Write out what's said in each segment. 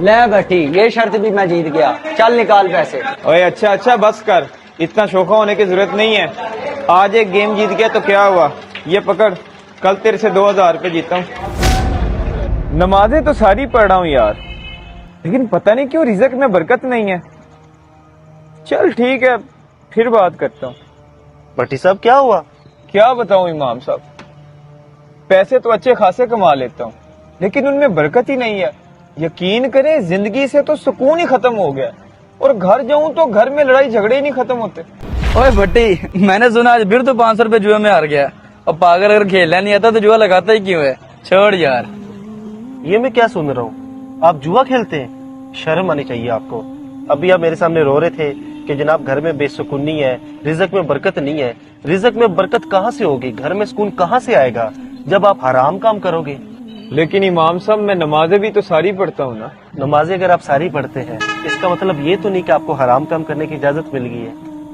ले बैठी, ये शर्त भी मैं जीत गया। चल निकाल पैसे। ओए अच्छा अच्छा बस कर, इतना शोखा होने की जरूरत नहीं है। आज एक गेम जीत गया तो क्या हुआ, ये पकड़, कल तेरे से 2000 रुपये जीता हूँ। नमाजें तो सारी पढ़ रहा हूँ यार, लेकिन पता नहीं क्यों रिज़्क में बरकत नहीं है। चल ठीक है, फिर बात करता हूँ। भट्टी साहब क्या हुआ? क्या बताऊं इमाम साहब, पैसे तो अच्छे खासे कमा लेता हूँ, लेकिन उनमें बरकत ही नहीं है। यकीन करें, जिंदगी से तो सुकून ही खत्म हो गया, और घर जाऊं तो घर में लड़ाई झगड़े ही नहीं खत्म होते। ओए भट्टी, मैंने सुना आज फिर तो 500 रुपए जुए में हार गया। और पागल अगर खेलना नहीं आता तो जुआ लगाता ही क्यों है? छोड़ यार। ये मैं क्या सुन रहा हूँ, आप जुआ खेलते हैं? शर्म आनी चाहिए आपको। अभी आप मेरे सामने रो रहे थे कि जनाब घर में बेसुकूनी है, रिज़्क में बरकत नहीं है। रिज़्क में बरकत कहाँ से होगी, घर में सुकून कहाँ से आएगा जब आप हराम काम करोगे? लेकिन इमाम साहब, मैं नमाजें भी तो सारी पढ़ता हूँ ना। नमाजें अगर आप सारी पढ़ते हैं, इसका मतलब ये तो नहीं कि आपको हराम काम करने की इजाजत मिल गई है।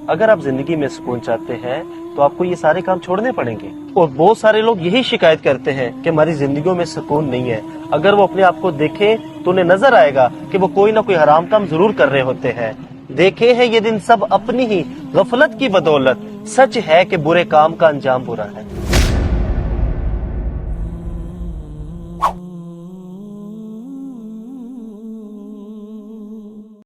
अगर आप जिंदगी में सुकून चाहते हैं तो आपको ये सारे काम छोड़ने पड़ेंगे। और बहुत सारे लोग यही शिकायत करते हैं कि हमारी जिंदगियों में सुकून नहीं है। अगर वो अपने आप को देखें तो उन्हें नजर आएगा कि वो कोई ना कोई हराम काम जरूर कर रहे होते हैं। देखे हैं ये दिन सब अपनी ही गफलत की बदौलत। सच है कि बुरे काम का अंजाम बुरा है।